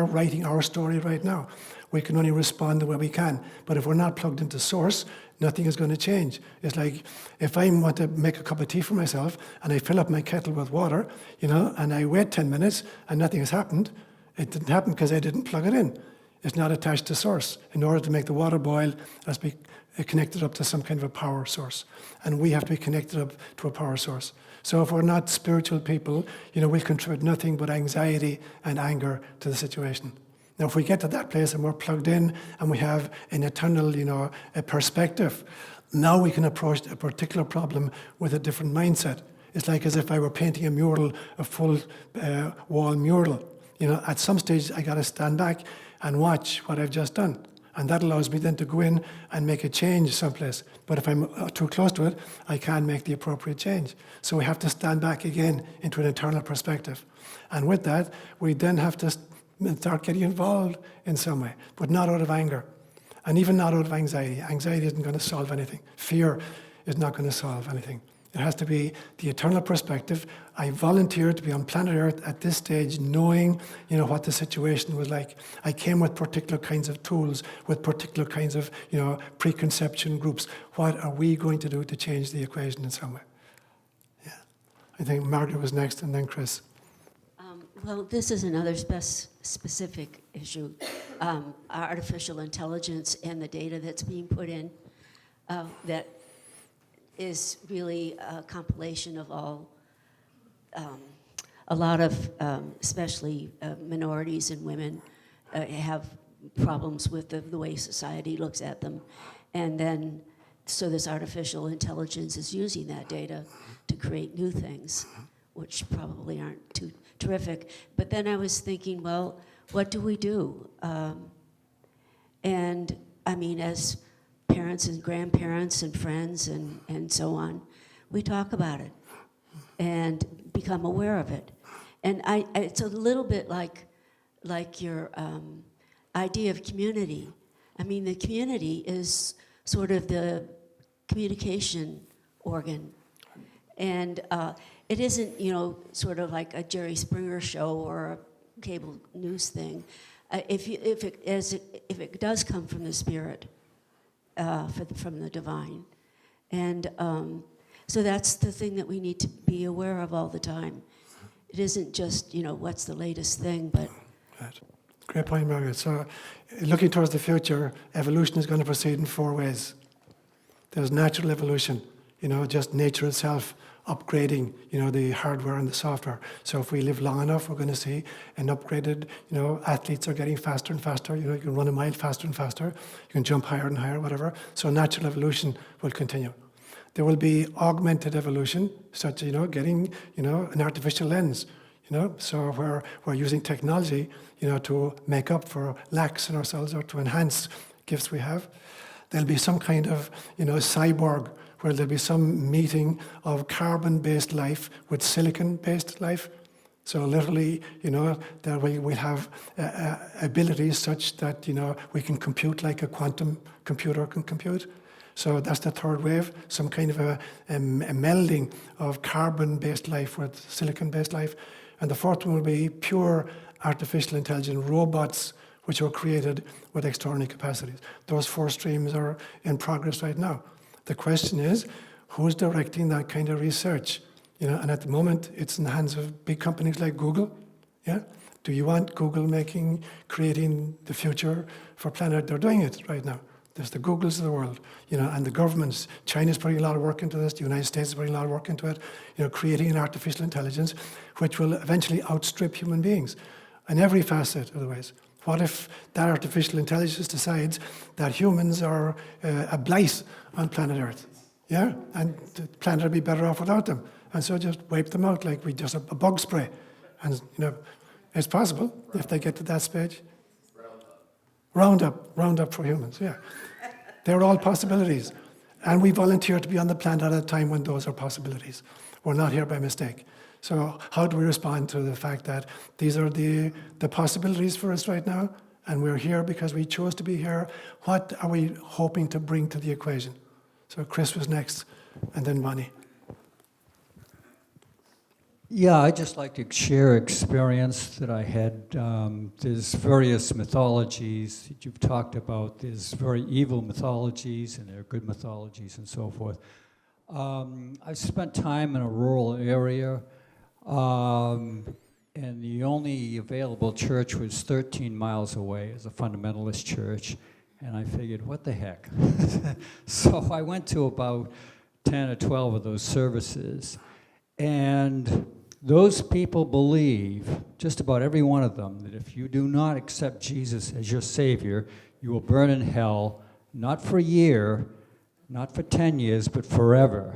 writing our story right now. We can only respond the way we can. But if we're not plugged into source, nothing is going to change. It's like if I want to make a cup of tea for myself and I fill up my kettle with water, and I wait 10 minutes and nothing has happened, it didn't happen because I didn't plug it in. It's not attached to source. In order to make the water boil, it has to be connected up to some kind of a power source. And we have to be connected up to a power source. So if we're not spiritual people, we'll contribute nothing but anxiety and anger to the situation. Now, if we get to that place and we're plugged in and we have an eternal, a perspective, now we can approach a particular problem with a different mindset. It's like as if I were painting a mural, a full wall mural. At some stage, I got to stand back and watch what I've just done. And that allows me then to go in and make a change someplace. But if I'm too close to it, I can't make the appropriate change. So we have to stand back again into an eternal perspective. And with that, we then have to start getting involved in some way, but not out of anger, and even not out of anxiety. Anxiety isn't going to solve anything. Fear is not going to solve anything. It has to be the eternal perspective. I volunteered to be on planet Earth at this stage, knowing, what the situation was like. I came with particular kinds of tools, with particular kinds of, preconception groups. What are we going to do to change the equation in some way? Yeah. I think Margaret was next, and then Chris. Well, this is another specific issue, artificial intelligence and the data that's being put in that is really a compilation of all, a lot of, especially minorities and women have problems with the way society looks at them. And then, so this artificial intelligence is using that data to create new things, which probably aren't too terrific. But then I was thinking, well, what do we do? And I mean, as parents and grandparents and friends and so on, we talk about it and become aware of it. And it's a little bit like your idea of community. I mean, the community is sort of the communication organ. And it isn't, sort of like a Jerry Springer show or a cable news thing. If it does come from the Spirit, from the divine, and so that's the thing that we need to be aware of all the time. It isn't just what's the latest thing, but. Right. Great point, Margaret. So, looking towards the future, evolution is going to proceed in 4 ways. There's natural evolution, just nature itself upgrading, the hardware and the software. So if we live long enough, we're going to see an upgraded, athletes are getting faster and faster. You can run a mile faster and faster. You can jump higher and higher, whatever. So natural evolution will continue. There will be augmented evolution, such as, getting, an artificial lens, so where we're using technology, to make up for lacks in ourselves or to enhance gifts we have. There'll be some kind of, cyborg, where there'll be some meeting of carbon-based life with silicon-based life. So literally, that we'll have abilities such that, we can compute like a quantum computer can compute. So that's the third wave, some kind of a melding of carbon-based life with silicon-based life. And the fourth one will be pure artificial intelligent robots which were created with extraordinary capacities. Those 4 streams are in progress right now. The question is, who's directing that kind of research? And at the moment, it's in the hands of big companies like Google. Yeah? Do you want Google creating the future for planet? They're doing it right now. There's the Googles of the world, and the governments. China's putting a lot of work into this. The United States is putting a lot of work into it, creating an artificial intelligence which will eventually outstrip human beings in every facet of the ways. What if that artificial intelligence decides that humans are a blight on planet Earth? Yeah? And the planet will be better off without them. And so just wipe them out like we just a bug spray. And, it's possible if they get to that stage. Roundup for humans, yeah. They're all possibilities. And we volunteer to be on the planet at a time when those are possibilities. We're not here by mistake. So how do we respond to the fact that these are the possibilities for us right now, and we're here because we chose to be here? What are we hoping to bring to the equation? So Chris was next, and then Bonnie. Yeah, I'd just like to share experience that I had. There's various mythologies that you've talked about. There's very evil mythologies, and there are good mythologies, and so forth. I spent time in a rural area, and the only available church was 13 miles away. It was a fundamentalist church, and I figured, what the heck? So I went to about 10 or 12 of those services, and those people believe, just about every one of them, that if you do not accept Jesus as your Savior, you will burn in hell, not for a year, not for 10 years, but forever.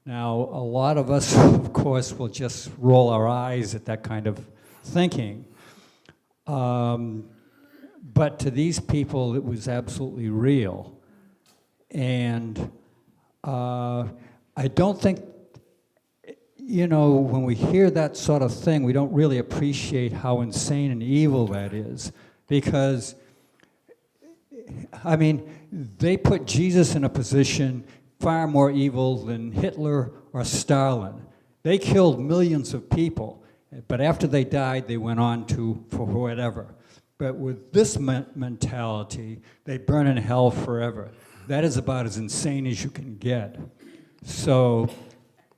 Now, a lot of us, of course, will just roll our eyes at that kind of thinking. But to these people, it was absolutely real. And I don't think, when we hear that sort of thing, we don't really appreciate how insane and evil that is. Because, they put Jesus in a position far more evil than Hitler or Stalin. They killed millions of people, but after they died, they went on for whatever. But with this mentality, they burn in hell forever. That is about as insane as you can get. So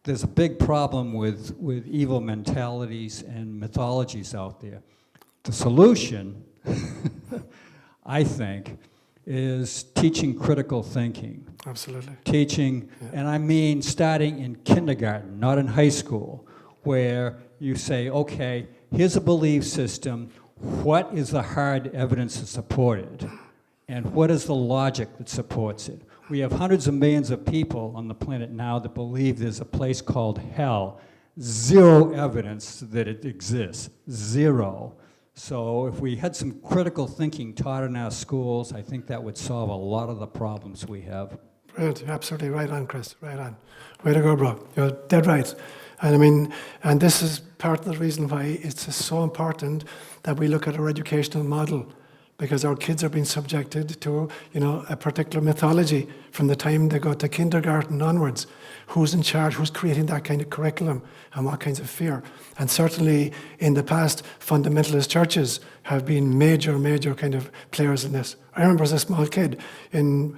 there's a big problem with evil mentalities and mythologies out there. The solution, I think, is teaching critical thinking. Absolutely. Teaching, and I mean starting in kindergarten, not in high school, where you say, okay, here's a belief system. What is the hard evidence to support it? And what is the logic that supports it? We have hundreds of millions of people on the planet now that believe there's a place called hell. Zero evidence that it exists. Zero. So if we had some critical thinking taught in our schools, I think that would solve a lot of the problems we have. Brilliant. You're absolutely right on, Chris. Right on. Way to go, bro. You're dead right. And and this is part of the reason why it's so important that we look at our educational model, because our kids are being subjected to, a particular mythology from the time they go to kindergarten onwards. Who's in charge? Who's creating that kind of curriculum? And what kinds of fear? And certainly in the past, fundamentalist churches have been major kind of players in this. I remember as a small kid in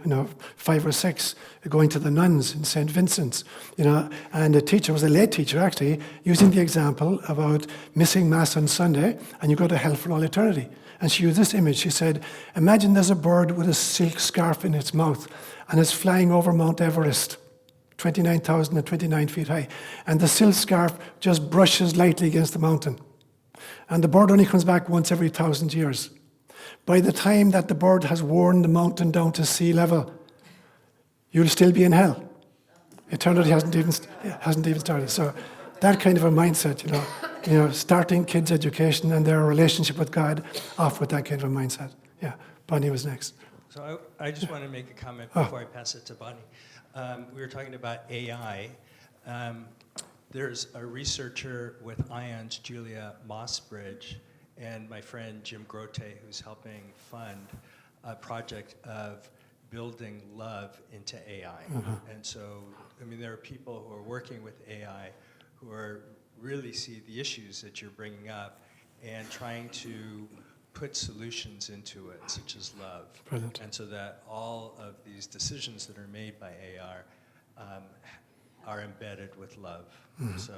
5 or 6 going to the nuns in St. Vincent's, and the teacher was a lay teacher actually, using the example about missing Mass on Sunday and you go to hell for all eternity. And she used this image. She said, imagine there's a bird with a silk scarf in its mouth and it's flying over Mount Everest. 29,029 feet high. And the silk scarf just brushes lightly against the mountain. And the bird only comes back once every 1,000 years. By the time that the bird has worn the mountain down to sea level, you'll still be in hell. Eternity hasn't even started. So that kind of a mindset, starting kids' education and their relationship with God off with that kind of a mindset. Yeah, Bonnie was next. So I just want to make a comment before I pass it to Bonnie. We were talking about AI. There's a researcher with IONS, Julia Mossbridge, and my friend Jim Grote, who's helping fund a project of building love into AI. And so, there are people who are working with AI who are really see the issues that you're bringing up and trying to put solutions into it, such as love. Brilliant. And so that all of these decisions that are made by AI are embedded with love. So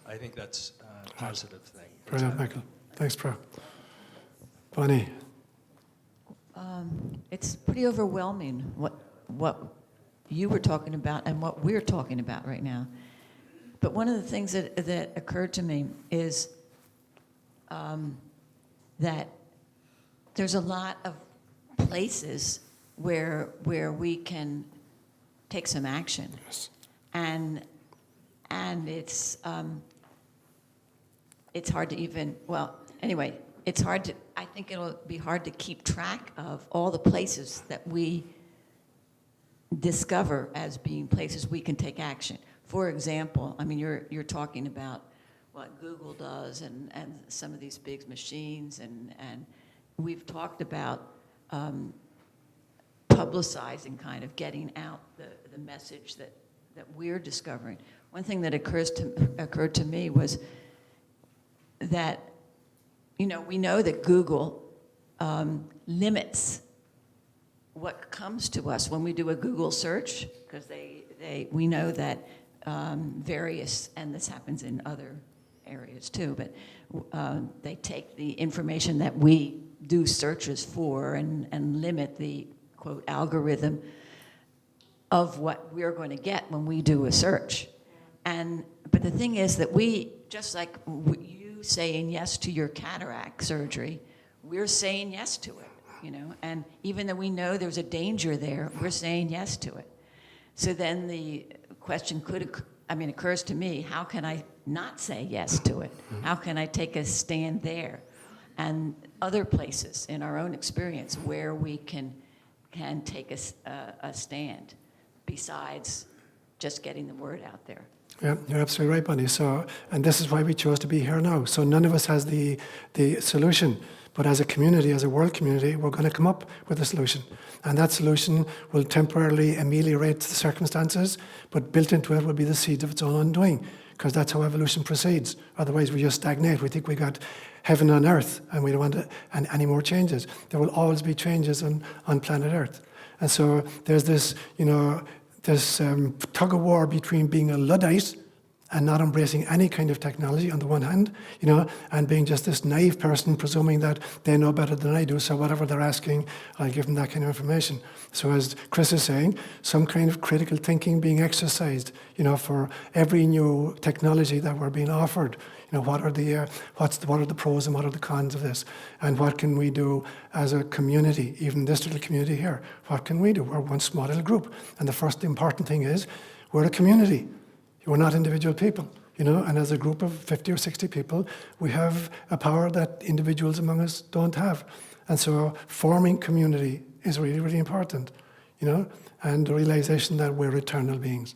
I think that's a positive thing. Brilliant, Michael. Thanks, Pro. Bonnie. It's pretty overwhelming what you were talking about and what we're talking about right now. But one of the things that occurred to me is that there's a lot of places where we can take some action. Yes. And it's hard to even, it's hard to, I think it'll be hard to keep track of all the places that we discover as being places we can take action. For example, you're talking about what Google does and some of these big machines, and we've talked about publicizing, kind of getting out the message that we're discovering. One thing that occurred to me was that, we know that Google limits what comes to us when we do a Google search, because we know that various, and this happens in other areas too, but they take the information that we do searches for and limit the, quote, algorithm of what we're going to get when we do a search. But the thing is that we, just like you saying yes to your cataract surgery, we're saying yes to it, and even though we know there's a danger there, we're saying yes to it. So then the question occurs to me, how can I not say yes to it? How can I take a stand there? And other places in our own experience where we can take a stand besides just getting the word out there. Yeah, you're absolutely right, Bonnie. So, and this is why we chose to be here now. So none of us has the solution, but as a community, as a world community, we're going to come up with a solution. And that solution will temporarily ameliorate the circumstances, but built into it will be the seed of its own undoing, because that's how evolution proceeds. Otherwise, we just stagnate. We think we got heaven on earth, and we don't want any more changes. There will always be changes on planet Earth. And so there's this, this tug of war between being a Luddite and not embracing any kind of technology on the one hand, and being just this naive person presuming that they know better than I do, so whatever they're asking, I'll give them that kind of information. So as Chris is saying, some kind of critical thinking being exercised, for every new technology that we're being offered. What are the pros and what are the cons of this? And what can we do as a community, even this little community here? What can we do? We're one small little group. And the first important thing is we're a community. We're not individual people, and as a group of 50 or 60 people, we have a power that individuals among us don't have. And so forming community is really, really important, and the realization that we're eternal beings.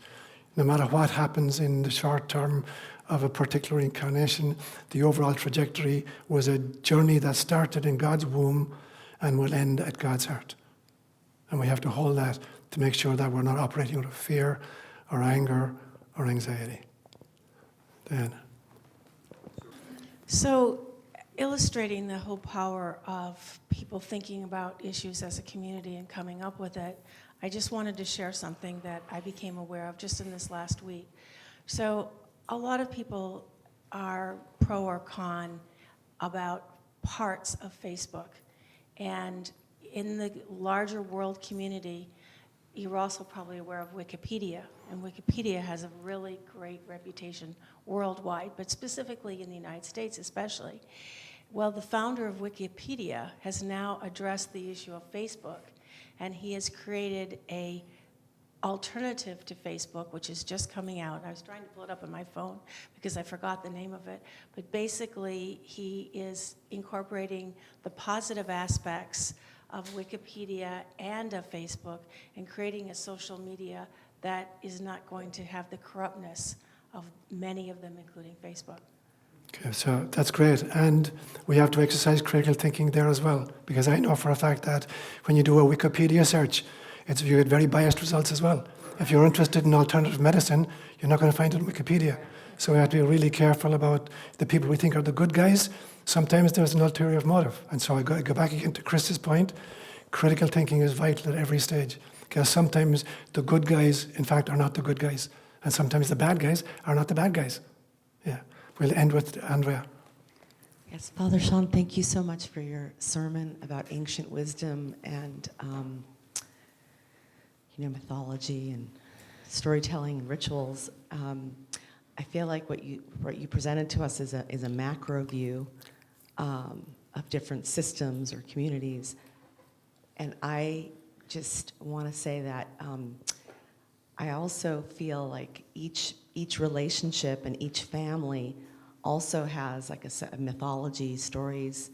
No matter what happens in the short term of a particular incarnation, the overall trajectory was a journey that started in God's womb and will end at God's heart. And we have to hold that to make sure that we're not operating out of fear or anger or anxiety. Diana. So, illustrating the whole power of people thinking about issues as a community and coming up with it, I just wanted to share something that I became aware of just in this last week. So, a lot of people are pro or con about parts of Facebook. And in the larger world community, you're also probably aware of Wikipedia, And Wikipedia has a really great reputation worldwide, but specifically in the United States especially. Well, the founder of Wikipedia has now addressed the issue of Facebook, and he has created a alternative to Facebook, which is just coming out. I was trying to pull it up on my phone because I forgot the name of it. But basically, he is incorporating the positive aspects of Wikipedia and of Facebook and creating a social media that is not going to have the corruptness of many of them, including Facebook. Okay, so that's great. And we have to exercise critical thinking there as well, because I know for a fact that when you do a Wikipedia search, you get very biased results as well. If you're interested in alternative medicine, you're not going to find it in Wikipedia. So we have to be really careful about the people we think are the good guys. Sometimes there's an ulterior motive. And so I go back again to Chris's point. Critical thinking is vital at every stage, because sometimes the good guys, in fact, are not the good guys. And sometimes the bad guys are not the bad guys. Yeah. We'll end with Andrea. Yes, Father Seán, thank you so much for your sermon about ancient wisdom and mythology and storytelling and rituals. I feel like what you presented to us is a macro view of different systems or communities, and I just want to say that I also feel like each relationship and each family also has like a set of mythology, stories,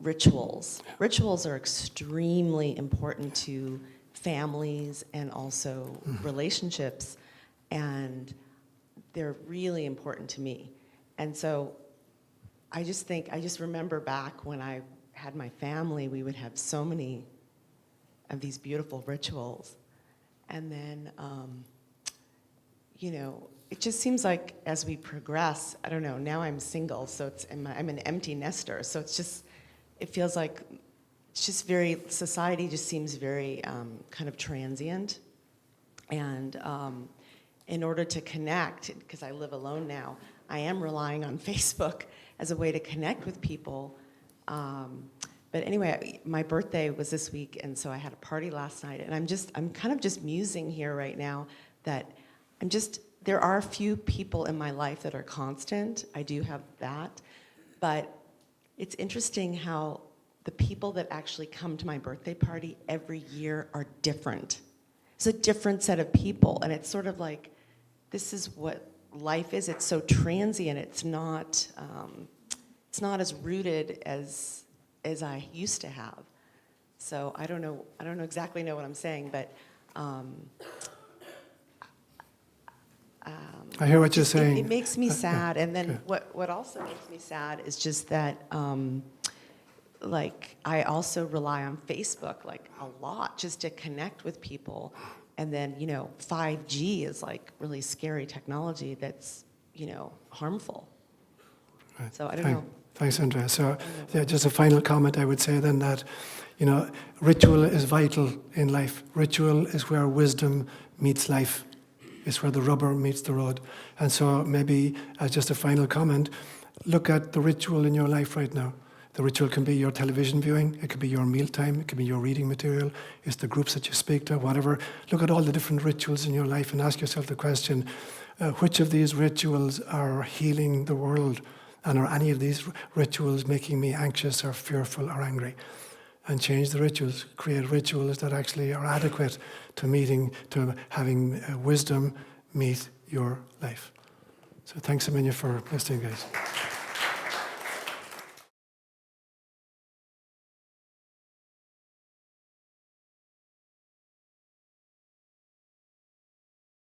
rituals. Rituals are extremely important to families and also relationships, and they're really important to me. And so I just remember back when I had my family, we would have so many of these beautiful rituals. And then, it just seems like as we progress, I don't know, now I'm single, so I'm an empty nester, so it feels like it's just society just seems very kind of transient. And in order to connect, because I live alone now, I am relying on Facebook as a way to connect with people. But anyway, my birthday was this week, and so I had a party last night, and I'm kind of just musing here right now that there are a few people in my life that are constant. I do have that, but it's interesting how the people that actually come to my birthday party every year are different. It's a different set of people, and it's sort of like, this is what life is. It's so transient. It's not as rooted as I used to have. So I don't know exactly what I'm saying, but I hear what you're saying. It makes me sad. And then what also makes me sad is just that like I also rely on Facebook like a lot just to connect with people. And then 5G is like really scary technology that's harmful. Right. So I don't know. Thanks, Andrea. So, just a final comment, I would say then that, ritual is vital in life. Ritual is where wisdom meets life. It's where the rubber meets the road. And so maybe as just a final comment, look at the ritual in your life right now. The ritual can be your television viewing, it could be your mealtime, it could be your reading material, it's the groups that you speak to, whatever. Look at all the different rituals in your life and ask yourself the question, which of these rituals are healing the world? And are any of these rituals making me anxious or fearful or angry? And change the rituals. Create rituals that actually are adequate to having wisdom meet your life. So thanks a million for listening, guys.